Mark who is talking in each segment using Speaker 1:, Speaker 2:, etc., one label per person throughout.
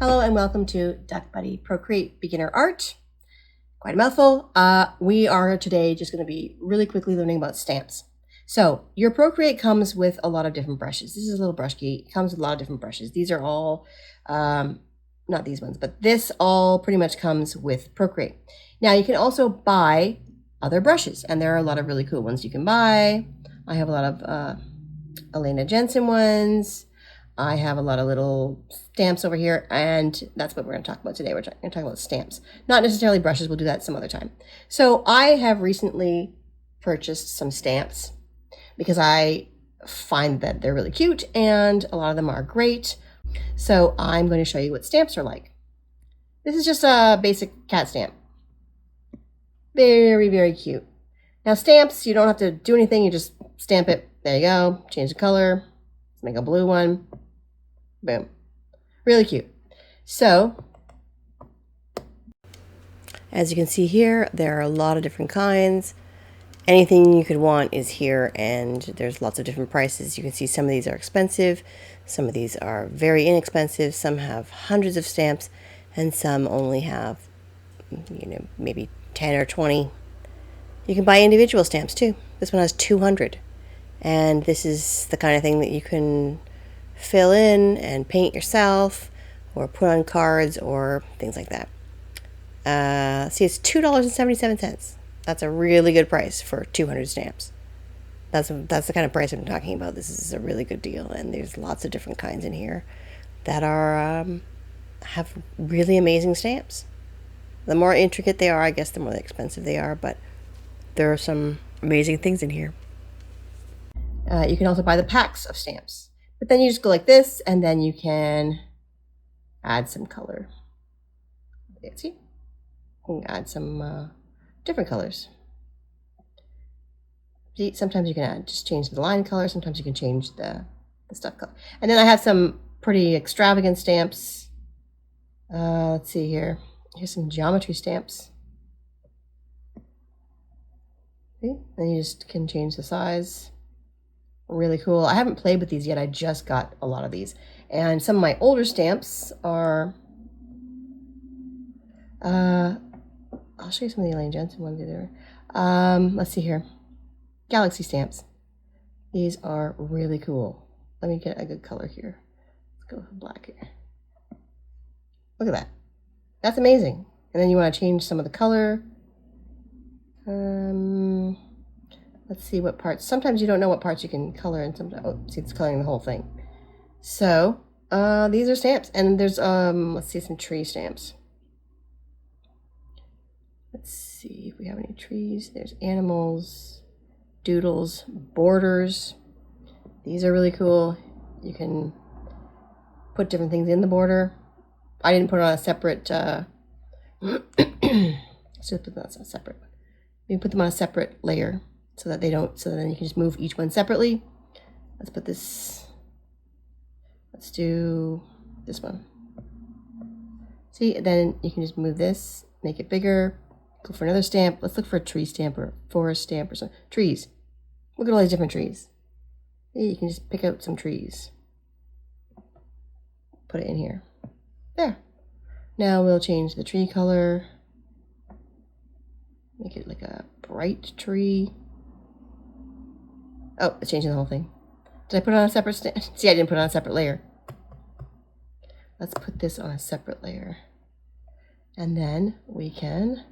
Speaker 1: Hello and welcome to DuckBuddy Procreate Beginner Art. Quite a mouthful. We are today just going to be really quickly learning about stamps. So your Procreate comes with a lot of different brushes. This is a little brush key. It comes with a lot of different brushes. These are all, not these ones, but this all pretty much comes with Procreate. Now you can also buy other brushes, and there are a lot of really cool ones you can buy. I have a lot of Elena Jensen ones. I have a lot of little stamps over here, and that's what we're going to talk about today. We're going to talk about stamps, not necessarily brushes. We'll do that some other time. So I have recently purchased some stamps because I find that they're really cute, and a lot of them are great. So I'm going to show you what stamps are like. This is just a basic cat stamp. Very, very cute. Now stamps, you don't have to do anything. You just stamp it. There you go. Change the color. Let's make a blue one. Boom. Really cute. So, as you can see here, there are a lot of different kinds. Anything you could want is here, and there's lots of different prices. You can see some of these are expensive, some of these are very inexpensive, some have hundreds of stamps, and some only have, maybe 10 or 20. You can buy individual stamps too. This one has 200. And this is the kind of thing that you can fill in and paint yourself or put on cards or things like that. See, it's $2.77. That's a really good price for 200 stamps. That's the kind of price I'm talking about. This is a really good deal, and there's lots of different kinds in here that are have really amazing stamps. The more intricate they are, I guess the more expensive they are, but there are some amazing things in here. You can also buy the packs of stamps. But then you just go like this, and then you can add some color. See? You can add some different colors. See, sometimes you can just change the line color. Sometimes you can change the stuff color. And then I have some pretty extravagant stamps. Let's see here. Here's some geometry stamps. See? And you just can change the size. Really cool. I haven't played with these yet. I just got a lot of these. And some of my older stamps are, I'll show you some of the Elaine Jensen ones either. Let's see here. Galaxy stamps. These are really cool. Let me get a good color here. Let's go with black here. Look at that. That's amazing. And then you want to change some of the color. Let's see what parts. Sometimes you don't know what parts you can color, and sometimes, oh, see, it's coloring the whole thing. So, these are stamps, and there's, let's see, some tree stamps. Let's see if we have any trees. There's animals, doodles, borders. These are really cool. You can put different things in the border. I didn't put it on a separate, so put that on a separate one. You can put them on a separate layer, so that they don't, so then you can just move each one separately. Let's put this, let's do this one. See, then you can just move this, make it bigger, go for another stamp. Let's look for a tree stamp or forest stamp or something. Trees. Look at all these different trees. See, you can just pick out some trees. Put it in here. There. Now we'll change the tree color. Make it like a bright tree. Oh, it's changing the whole thing. Did I put it on a separate See, I didn't put it on a separate layer. Let's put this on a separate layer. And then we can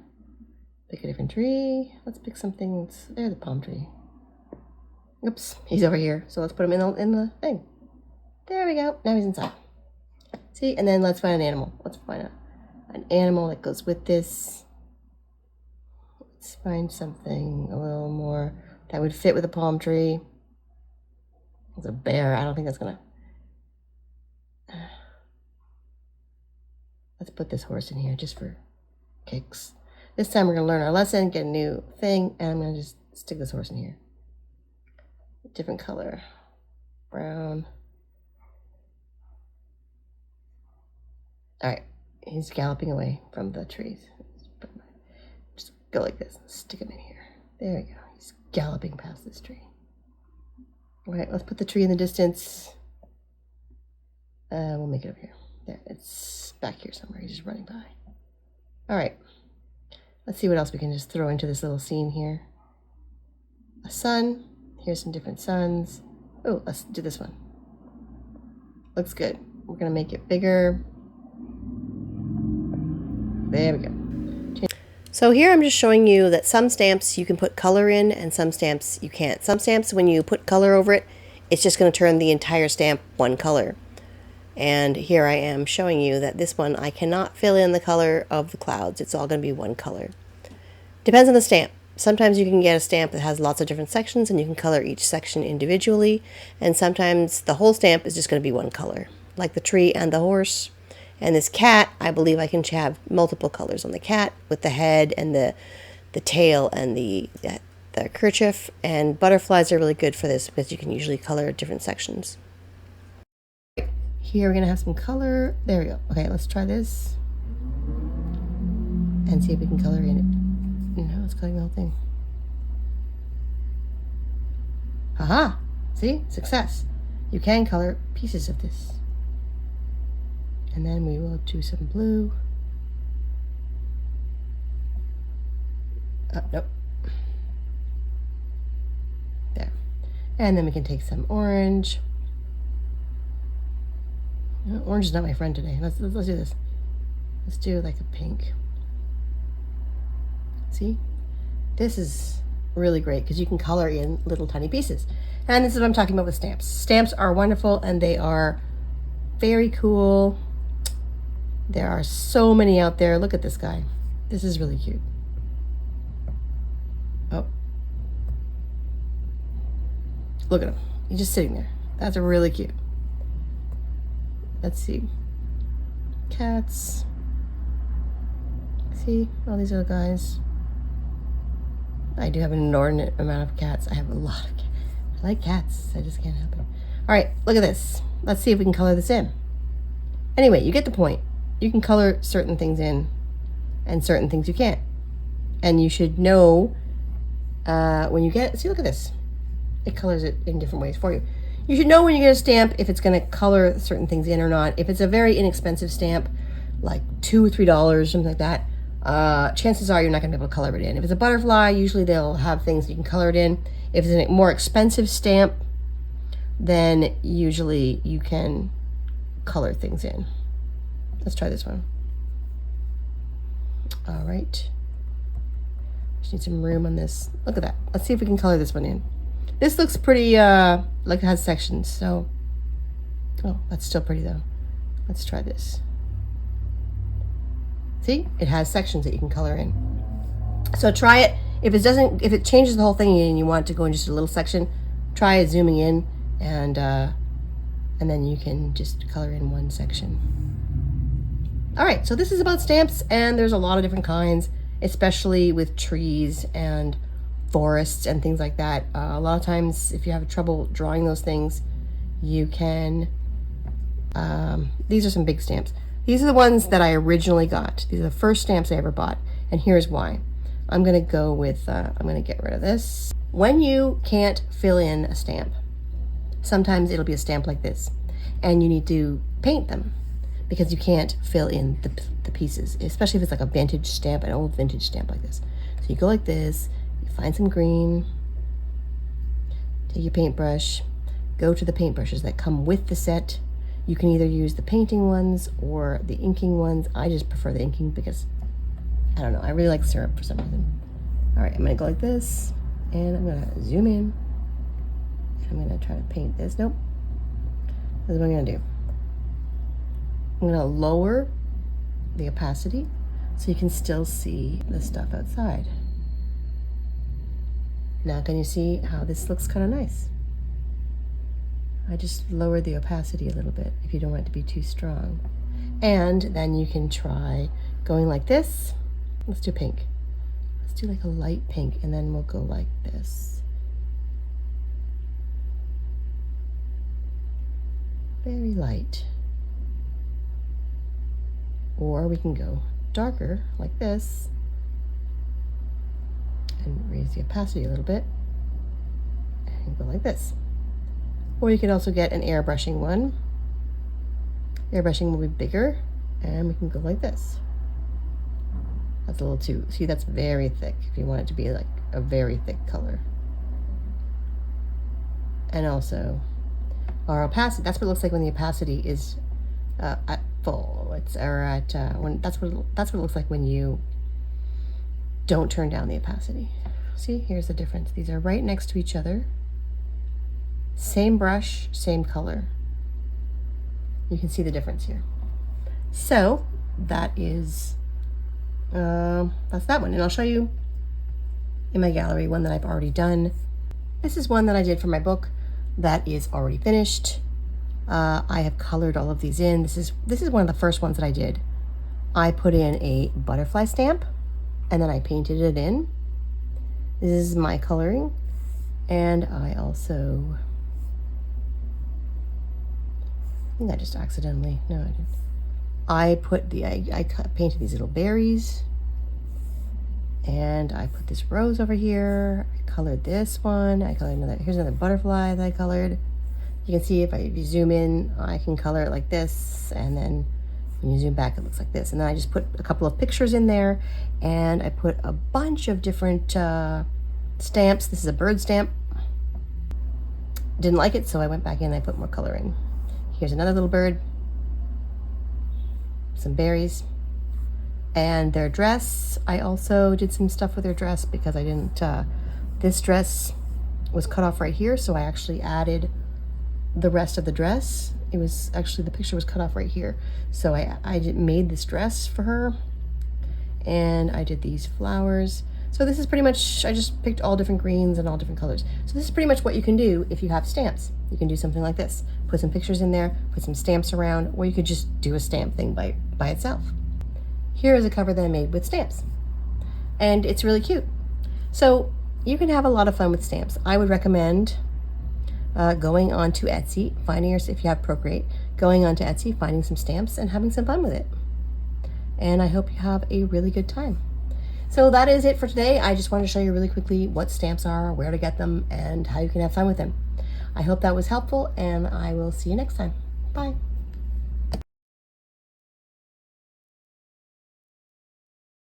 Speaker 1: pick a different tree. Let's pick something. There's the palm tree. Oops, he's over here. So let's put him in the thing. There we go. Now he's inside. See, and then let's find an animal. Let's find an animal that goes with this. Let's find something a little more that would fit with a palm tree. It's a bear. I don't think that's gonna. Let's put this horse in here just for kicks. This time we're gonna learn our lesson, get a new thing, and I'm gonna just stick this horse in here. Different color, brown. All right, he's galloping away from the trees. Just go like this. Stick him in here. There we go. He's galloping past this tree. All right, let's put the tree in the distance. We'll make it up here. There, it's back here somewhere. He's just running by. All right. Let's see what else we can just throw into this little scene here. A sun. Here's some different suns. Oh, let's do this one. Looks good. We're going to make it bigger. There we go. So here I'm just showing you that some stamps you can put color in and some stamps you can't. Some stamps, when you put color over it, it's just going to turn the entire stamp one color. And here I am showing you that this one, I cannot fill in the color of the clouds. It's all going to be one color. Depends on the stamp. Sometimes you can get a stamp that has lots of different sections and you can color each section individually. And sometimes the whole stamp is just going to be one color, like the tree and the horse. And this cat, I believe I can have multiple colors on the cat with the head and the tail and the kerchief. And butterflies are really good for this because you can usually color different sections. Here we're going to have some color. There we go. Okay, let's try this. And see if we can color in it. No, it's coloring the whole thing. Haha! See? Success. You can color pieces of this. And then we will do some blue. Nope. There. And then we can take some orange. Orange is not my friend today. Let's do this. Let's do like a pink. See? This is really great because you can color in little tiny pieces. And this is what I'm talking about with stamps. Stamps are wonderful and they are very cool. There are so many out there. Look at this guy. This is really cute. Oh. Look at him. He's just sitting there. That's really cute. Let's see. Cats. See all these little guys. I do have an inordinate amount of cats. I have a lot of cats. I like cats. I just can't help it. All right, look at this. Let's see if we can color this in. Anyway, you get the point. You can color certain things in and certain things you can't. And you should know when you get, see, look at this. It colors it in different ways for you. You should know when you get a stamp if it's going to color certain things in or not. If it's a very inexpensive stamp, like $2 or $3, something like that, chances are you're not going to be able to color it in. If it's a butterfly, usually they'll have things you can color it in. If it's a more expensive stamp, then usually you can color things in. Let's try this one. All right. Just need some room on this. Look at that. Let's see if we can color this one in. This looks pretty, like it has sections, so. Oh, that's still pretty though. Let's try this. See, it has sections that you can color in. So try it. If it changes the whole thing and you want it to go in just a little section, try zooming in and then you can just color in one section. All right, so this is about stamps, and there's a lot of different kinds, especially with trees and forests and things like that. A lot of times, if you have trouble drawing those things, you can, these are some big stamps. These are the ones that I originally got. These are the first stamps I ever bought, and here's why. I'm gonna go with, I'm gonna get rid of this. When you can't fill in a stamp, sometimes it'll be a stamp like this, and you need to paint them because you can't fill in the pieces, especially if it's like a vintage stamp, an old vintage stamp like this. So you go like this, you find some green, take your paintbrush, go to the paintbrushes that come with the set. You can either use the painting ones or the inking ones. I just prefer the inking because, I don't know, I really like syrup for some reason. All right, I'm gonna go like this, and I'm gonna zoom in. I'm gonna try to paint this. Nope, this is what I'm gonna do. I'm gonna lower the opacity so you can still see the stuff outside. Now can you see how this looks kind of nice? I just lowered the opacity a little bit if you don't want it to be too strong. And then you can try going like this. Let's do pink. Let's do like a light pink, and then we'll go like this. Very light. Or we can go darker like this and raise the opacity a little bit and go like this. Or you could also get an airbrushing one Airbrushing will be bigger, and we can go like this. That's a little too, see, that's very thick if you want it to be like a very thick color. And also our opacity, that's what it looks like when the opacity is at full. It's or at when that's what it looks like when you don't turn down the opacity. See, here's the difference. These are right next to each other. Same brush, same color. You can see the difference here. So that is that's that one, and I'll show you in my gallery one that I've already done. This is one that I did for my book that is already finished. I have colored all of these in. This is one of the first ones that I did. I put in a butterfly stamp and then I painted it in. This is my coloring, and I also, I think I just accidentally, no I didn't. I painted these little berries, and I put this rose over here. I colored this one. I colored another, here's another butterfly that I colored. You can see if you zoom in, I can color it like this, and then when you zoom back, it looks like this. And then I just put a couple of pictures in there, and I put a bunch of different stamps. This is a bird stamp. Didn't like it, so I went back in and I put more coloring. Here's another little bird. Some berries. And their dress, I also did some stuff with their dress because I didn't, this dress was cut off right here, so I actually added the rest of the dress. It was actually, the picture was cut off right here. So I made this dress for her, and I did these flowers. So this is pretty much, I just picked all different greens and all different colors. So this is pretty much what you can do if you have stamps. You can do something like this. Put some pictures in there, put some stamps around, or you could just do a stamp thing by itself. Here is a cover that I made with stamps, and it's really cute. So you can have a lot of fun with stamps. I would recommend going on to Etsy, if you have Procreate, going on to Etsy, finding some stamps and having some fun with it. And I hope you have a really good time. So that is it for today. I just wanted to show you really quickly what stamps are, where to get them, and how you can have fun with them. I hope that was helpful, and I will see you next time. Bye.